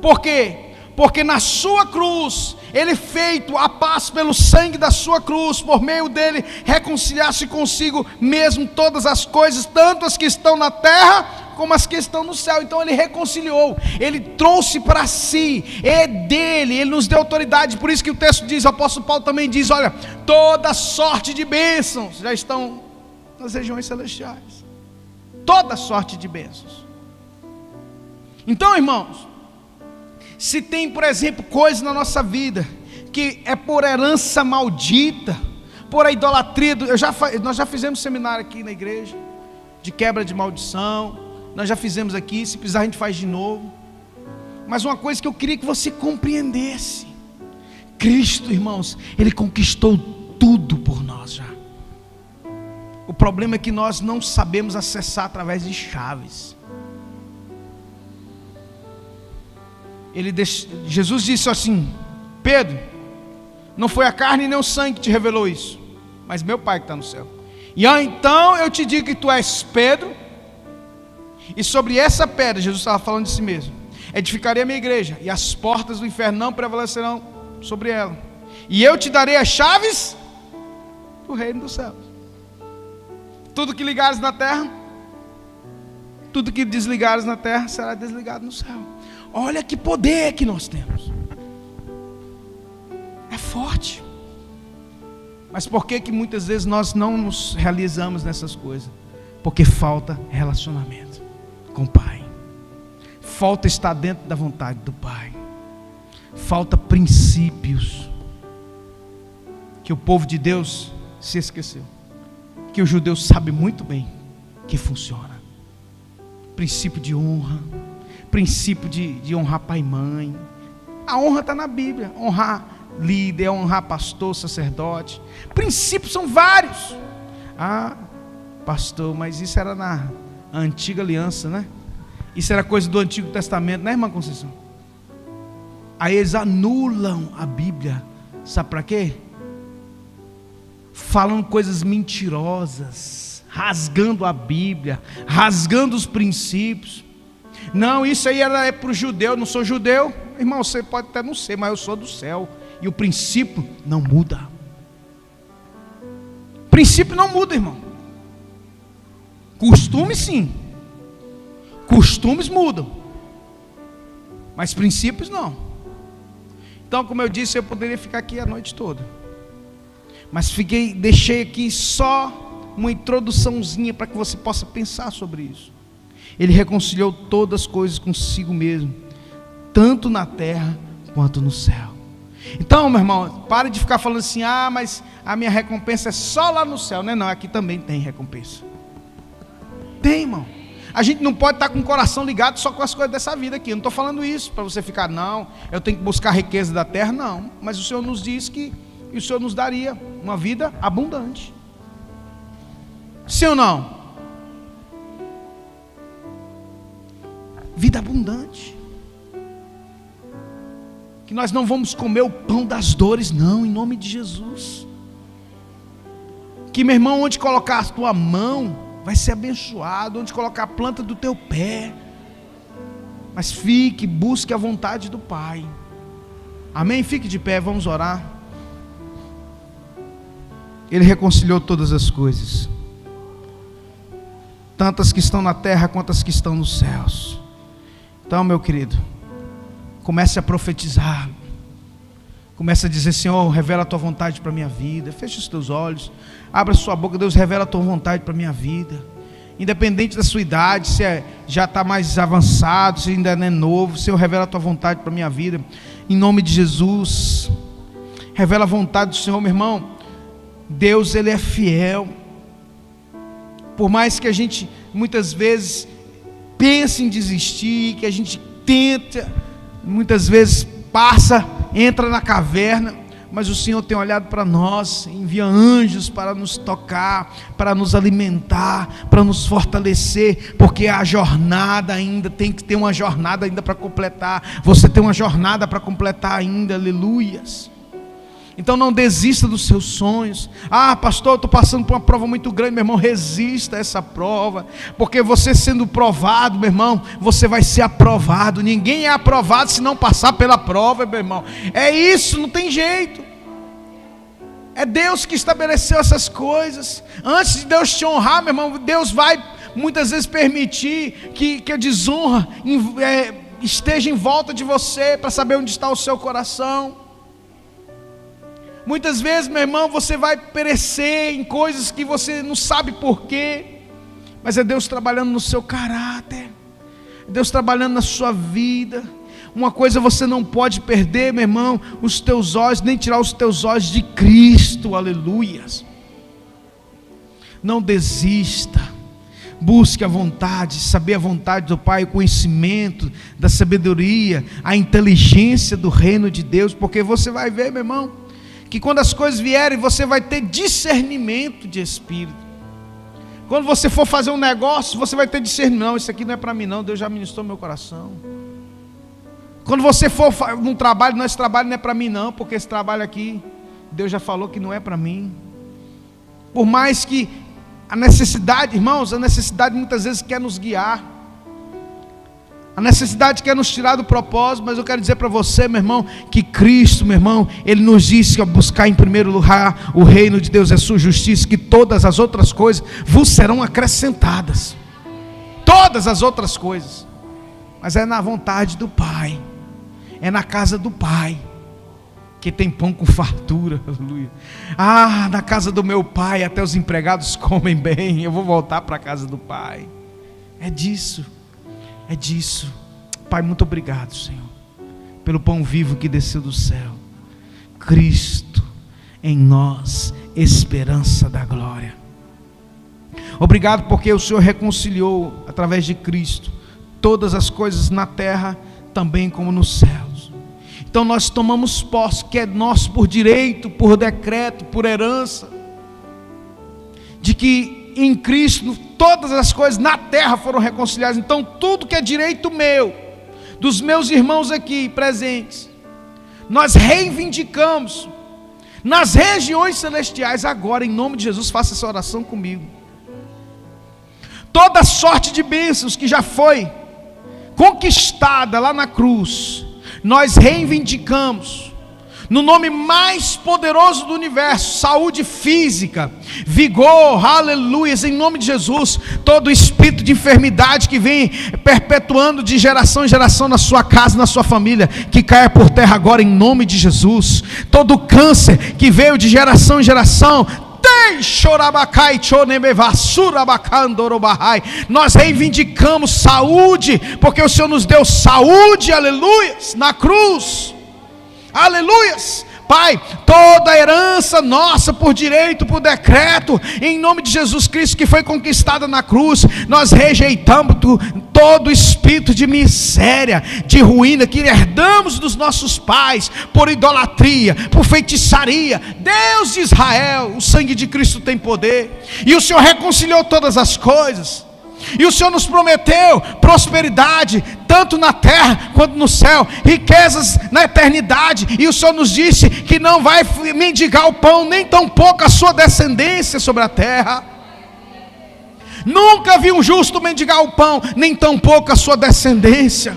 Por quê? Porque na sua cruz, Ele feito a paz pelo sangue da sua cruz, por meio dele reconciliar-se consigo mesmo todas as coisas, tanto as que estão na terra como as que estão no céu. Então Ele reconciliou, Ele trouxe para si, é dele, Ele nos deu autoridade. Por isso que o texto diz, o apóstolo Paulo também diz, olha, toda sorte de bênçãos já estão nas regiões celestiais, toda sorte de bênçãos. Então, irmãos, se tem, por exemplo, coisa na nossa vida que é por herança maldita, por a idolatria, nós já fizemos seminário aqui na igreja de quebra de maldição, nós já fizemos aqui, se precisar a gente faz de novo. Mas uma coisa que eu queria que você compreendesse: Cristo, irmãos, Ele conquistou tudo por nós já. O problema é que nós não sabemos acessar através de chaves. Jesus disse assim: Pedro, não foi a carne nem o sangue que te revelou isso, mas meu Pai que está no céu. E então eu te digo que tu és Pedro, e sobre essa pedra, Jesus estava falando de si mesmo, edificarei a minha igreja, e as portas do inferno não prevalecerão sobre ela, e eu te darei as chaves do reino dos céus. Tudo que ligares na terra, tudo que desligares na terra será desligado no céu. Olha que poder que nós temos. É forte. Mas por que muitas vezes nós não nos realizamos nessas coisas? Porque falta relacionamento com o Pai. Falta estar dentro da vontade do Pai. Falta princípios que o povo de Deus se esqueceu, que o judeu sabe muito bem que funciona. Princípio de honra, princípio de honrar pai e mãe. A honra está na Bíblia. Honrar líder, honrar pastor, sacerdote. Princípios são vários. Ah, pastor, mas isso era na antiga aliança, né? Isso era coisa do Antigo Testamento, né, irmã Conceição? Aí eles anulam a Bíblia. Sabe para quê? Falam coisas mentirosas, rasgando a Bíblia, rasgando os princípios. Não, isso aí é para o judeu. Eu não sou judeu. Irmão, você pode até não ser, mas eu sou do céu. E o princípio não muda. O princípio não muda, irmão. Costumes sim. Costumes mudam, mas princípios não. Então, como eu disse, eu poderia ficar aqui a noite toda, mas deixei aqui só uma introduçãozinha para que você possa pensar sobre isso. Ele reconciliou todas as coisas consigo mesmo, tanto na terra quanto no céu. Então, meu irmão, pare de ficar falando assim: ah, mas a minha recompensa é só lá no céu. Não, aqui também tem recompensa. Tem, irmão. A gente não pode estar com o coração ligado só com as coisas dessa vida aqui. Eu não estou falando isso para você ficar, não, eu tenho que buscar a riqueza da terra, não. Mas o Senhor nos diz que o Senhor nos daria uma vida abundante. Sim ou não? Vida abundante. Que nós não vamos comer o pão das dores, não, em nome de Jesus. Que, meu irmão, onde colocar a tua mão vai ser abençoado, onde colocar a planta do teu pé. Mas busque a vontade do Pai. Amém? Fique de pé, vamos orar. Ele reconciliou todas as coisas, tantas que estão na terra quanto as que estão nos céus. Então, meu querido, comece a profetizar. Comece a dizer: Senhor, revela a tua vontade para a minha vida. Feche os teus olhos, abra a sua boca. Deus, revela a tua vontade para a minha vida. Independente da sua idade, se já está mais avançado, se ainda não é novo, Senhor, revela a tua vontade para a minha vida. Em nome de Jesus, revela a vontade do Senhor, meu irmão. Deus, Ele é fiel. Por mais que a gente muitas vezes pense em desistir, que a gente tenta, muitas vezes entra na caverna, mas o Senhor tem olhado para nós, envia anjos para nos tocar, para nos alimentar, para nos fortalecer, porque a jornada ainda tem que ter uma jornada ainda para completar. Você tem uma jornada para completar ainda, aleluias. Então não desista dos seus sonhos. Ah, pastor, eu estou passando por uma prova muito grande. Meu irmão, resista a essa prova, porque você sendo provado, meu irmão, você vai ser aprovado. Ninguém é aprovado se não passar pela prova, meu irmão. É isso, não tem jeito. É Deus que estabeleceu essas coisas. Antes de Deus te honrar, meu irmão, Deus vai muitas vezes permitir que a desonra esteja em volta de você, para saber onde está o seu coração. Muitas vezes, meu irmão, você vai perecer em coisas que você não sabe porquê, mas é Deus trabalhando no seu caráter, é Deus trabalhando na sua vida. Uma coisa você não pode perder, meu irmão: os teus olhos, nem tirar os teus olhos de Cristo, aleluias. Não desista, busque a vontade, saber a vontade do Pai, o conhecimento da sabedoria, a inteligência do reino de Deus, porque você vai ver, meu irmão, que quando as coisas vierem, você vai ter discernimento de espírito. Quando você for fazer um negócio, você vai ter discernimento: não, isso aqui não é para mim não, Deus já ministrou meu coração. Quando você for num trabalho: não, esse trabalho não é para mim não, porque esse trabalho aqui, Deus já falou que não é para mim. Por mais que a necessidade, irmãos, a necessidade muitas vezes quer nos guiar, a necessidade quer nos tirar do propósito, mas eu quero dizer para você, meu irmão, que Cristo, meu irmão, Ele nos disse que buscar em primeiro lugar o reino de Deus e a sua justiça, que todas as outras coisas vos serão acrescentadas. Todas as outras coisas. Mas é na vontade do Pai, é na casa do Pai que tem pão com fartura, aleluia. Ah, na casa do meu Pai até os empregados comem bem. Eu vou voltar para a casa do Pai. É disso. É disso. Pai, muito obrigado, Senhor, pelo pão vivo que desceu do céu. Cristo em nós, esperança da glória. Obrigado porque o Senhor reconciliou através de Cristo todas as coisas na terra, também como nos céus. Então nós tomamos posse, que é nosso por direito, por decreto, por herança, de que em Cristo todas as coisas na terra foram reconciliadas. Então tudo que é direito meu, dos meus irmãos aqui presentes, nós reivindicamos nas regiões celestiais agora, em nome de Jesus. Faça essa oração comigo. Toda sorte de bênçãos que já foi conquistada lá na cruz, nós reivindicamos no nome mais poderoso do universo: saúde física, vigor, aleluias, em nome de Jesus. Todo espírito de enfermidade que vem perpetuando de geração em geração na sua casa, na sua família, que caia por terra agora em nome de Jesus. Todo câncer que veio de geração em geração, nós reivindicamos saúde, porque o Senhor nos deu saúde, aleluia, na cruz. Aleluias. Pai, toda herança nossa por direito, por decreto, em nome de Jesus Cristo, que foi conquistada na cruz, nós rejeitamos todo espírito de miséria, de ruína, que herdamos dos nossos pais, por idolatria, por feitiçaria. Deus de Israel, o sangue de Cristo tem poder, e o Senhor reconciliou todas as coisas, e o Senhor nos prometeu prosperidade, tanto na terra quanto no céu, riquezas na eternidade. E o Senhor nos disse que não vai mendigar o pão, nem tampouco a sua descendência sobre a terra. Nunca vi um justo mendigar o pão, nem tampouco a sua descendência.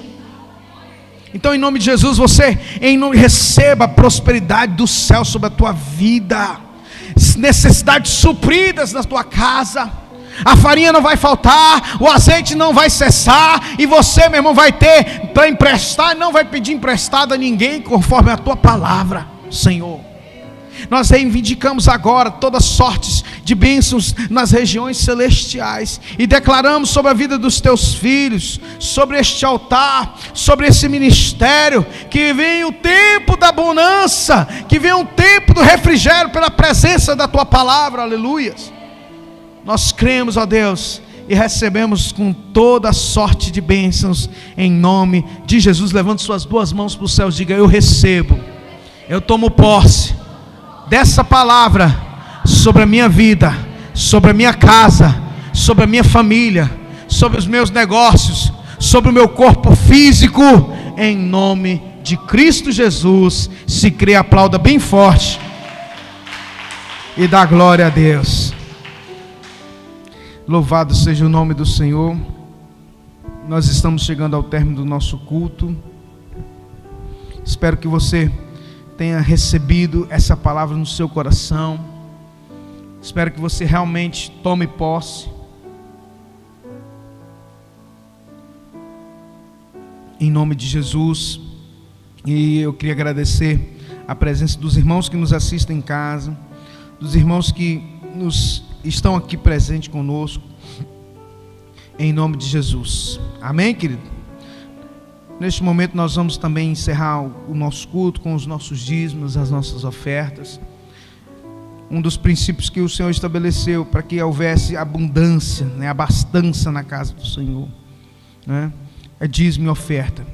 Então, em nome de Jesus, você receba a prosperidade do céu sobre a tua vida, necessidades supridas na tua casa. A farinha não vai faltar, o azeite não vai cessar, e você, meu irmão, vai ter para emprestar, não vai pedir emprestado a ninguém, conforme a tua palavra, Senhor. Nós reivindicamos agora todas sortes de bênçãos nas regiões celestiais, e declaramos sobre a vida dos teus filhos, sobre este altar, sobre esse ministério, que vem o tempo da bonança, que vem o tempo do refrigério pela presença da tua palavra. Aleluias. Nós cremos, ó Deus, e recebemos com toda sorte de bênçãos, em nome de Jesus. Levante suas boas mãos para os céus, diga: eu recebo, eu tomo posse dessa palavra sobre a minha vida, sobre a minha casa, sobre a minha família, sobre os meus negócios, sobre o meu corpo físico, em nome de Cristo Jesus. Se crê, aplauda bem forte e dá glória a Deus. Louvado seja o nome do Senhor. Nós estamos chegando ao término do nosso culto. Espero que você tenha recebido essa palavra no seu coração. Espero que você realmente tome posse. Em nome de Jesus. E eu queria agradecer a presença dos irmãos que nos assistem em casa, dos irmãos que estão aqui presentes conosco, em nome de Jesus. Amém, querido? Neste momento nós vamos também encerrar o nosso culto com os nossos dízimos, as nossas ofertas. Um dos princípios que o Senhor estabeleceu para que houvesse abundância, abastança na casa do Senhor, é dízimo e oferta.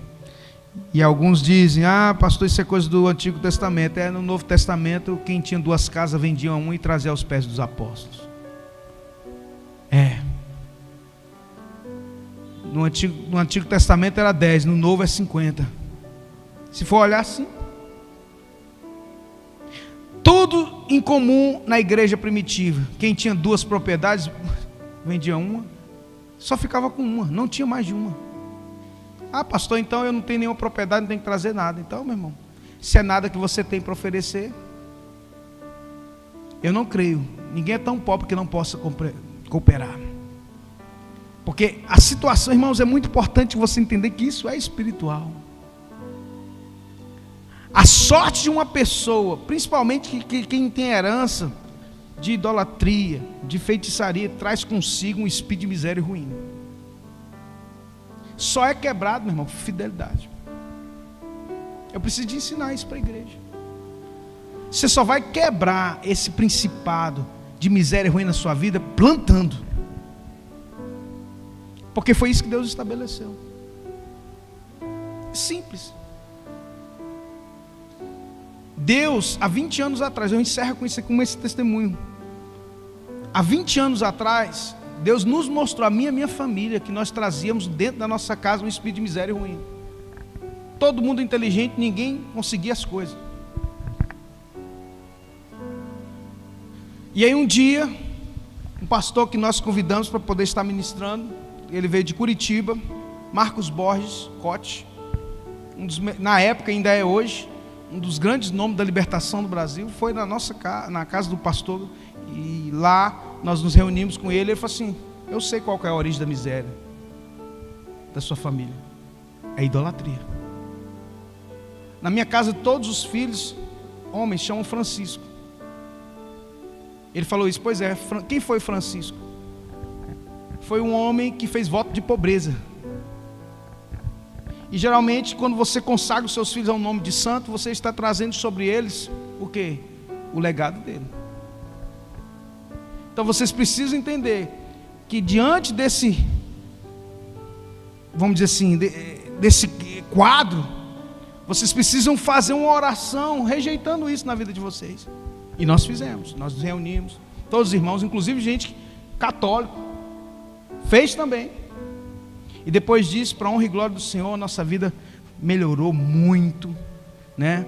E alguns dizem: pastor, isso é coisa do Antigo Testamento. No Novo Testamento, quem tinha 2 casas vendia uma e trazia aos pés dos apóstolos. No Antigo Testamento era 10, no Novo é 50. Se for olhar assim, tudo em comum na igreja primitiva. Quem tinha 2 propriedades vendia uma, só ficava com uma, não tinha mais de uma. Pastor, então eu não tenho nenhuma propriedade, não tenho que trazer nada. Então, meu irmão, se é nada que você tem para oferecer, eu não creio. Ninguém é tão pobre que não possa cooperar. Porque a situação, irmãos, é muito importante você entender que isso é espiritual. A sorte de uma pessoa, principalmente quem tem herança de idolatria, de feitiçaria, traz consigo um espírito de miséria e ruína. Só é quebrado, meu irmão, por fidelidade. Eu preciso de ensinar isso para a igreja. Você só vai quebrar esse principado de miséria e ruína na sua vida plantando. Porque foi isso que Deus estabeleceu. Simples. Deus, há 20 anos atrás, eu encerro com esse testemunho. Há 20 anos atrás, Deus nos mostrou, a minha família, que nós trazíamos dentro da nossa casa um espírito de miséria e ruína. Todo mundo inteligente, ninguém conseguia as coisas. E aí um dia, um pastor que nós convidamos para poder estar ministrando, ele veio de Curitiba, Marcos Borges Cote, na época, ainda é hoje, um dos grandes nomes da libertação do Brasil. Foi na casa do pastor, e lá nós nos reunimos com ele. Ele falou assim: eu sei qual que é a origem da miséria da sua família, é idolatria. Na minha casa todos os filhos, homens, chamam Francisco. Ele falou isso. Pois é, quem foi Francisco? Foi um homem que fez voto de pobreza. E geralmente, quando você consagra os seus filhos ao nome de santo, você está trazendo sobre eles o quê? O legado dele. Então vocês precisam entender que diante desse, vamos dizer assim, desse quadro, vocês precisam fazer uma oração rejeitando isso na vida de vocês. E nós fizemos, nós nos reunimos, todos os irmãos, inclusive gente católica, fez também. E depois disso, para a honra e glória do Senhor, a nossa vida melhorou muito, né?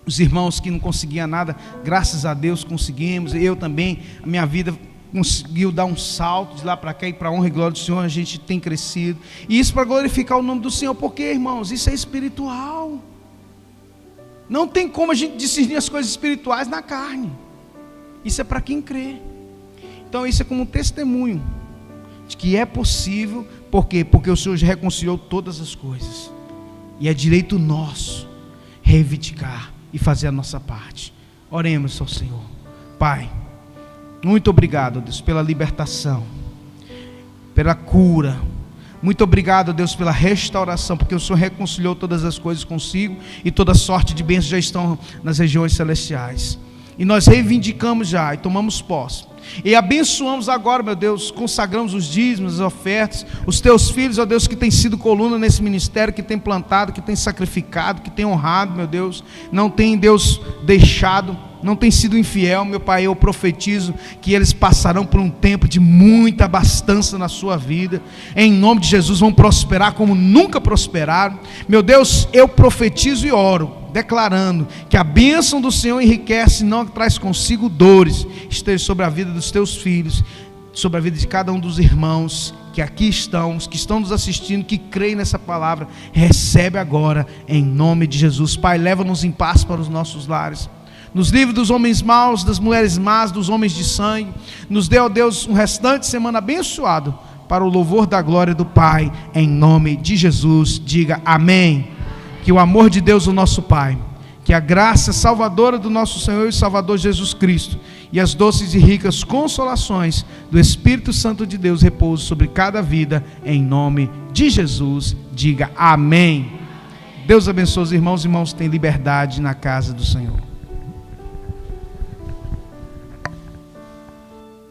Os irmãos que não conseguiam nada, graças a Deus conseguimos. Eu também, a minha vida conseguiu dar um salto de lá para cá, e para a honra e glória do Senhor a gente tem crescido. E isso para glorificar o nome do Senhor, porque, irmãos, isso é espiritual. Não tem como a gente discernir as coisas espirituais na carne. Isso é para quem crê. Então isso é como um testemunho de que é possível. Por quê? Porque o Senhor já reconciliou todas as coisas, e é direito nosso reivindicar e fazer a nossa parte. Oremos ao Senhor. Pai, muito obrigado, Deus, pela libertação, pela cura. Muito obrigado, Deus, pela restauração, porque o Senhor reconciliou todas as coisas consigo, e toda sorte de bênçãos já estão nas regiões celestiais. E nós reivindicamos já e tomamos posse. E abençoamos agora, meu Deus, consagramos os dízimos, as ofertas, os teus filhos, ó Deus, que tem sido coluna nesse ministério, que tem plantado, que tem sacrificado, que tem honrado, meu Deus, não tem, Deus, deixado, não tem sido infiel, meu Pai. Eu profetizo que eles passarão por um tempo de muita abastança na sua vida, em nome de Jesus, vão prosperar como nunca prosperaram, meu Deus. Eu profetizo e oro, declarando que a bênção do Senhor enriquece e não traz consigo dores, esteja sobre a vida dos teus filhos, sobre a vida de cada um dos irmãos que aqui estão, os que estão nos assistindo, que creem nessa palavra. Recebe agora, em nome de Jesus. Pai, leva-nos em paz para os nossos lares, nos livre dos homens maus, das mulheres más, dos homens de sangue. Nos dê, ó Deus, um restante de semana abençoado, para o louvor da glória do Pai, em nome de Jesus. Diga amém. Que o amor de Deus, o nosso Pai, que a graça salvadora do nosso Senhor e Salvador Jesus Cristo, e as doces e ricas consolações do Espírito Santo de Deus repousem sobre cada vida, em nome de Jesus. Diga amém. Deus abençoe os irmãos. Irmãos, têm liberdade na casa do Senhor.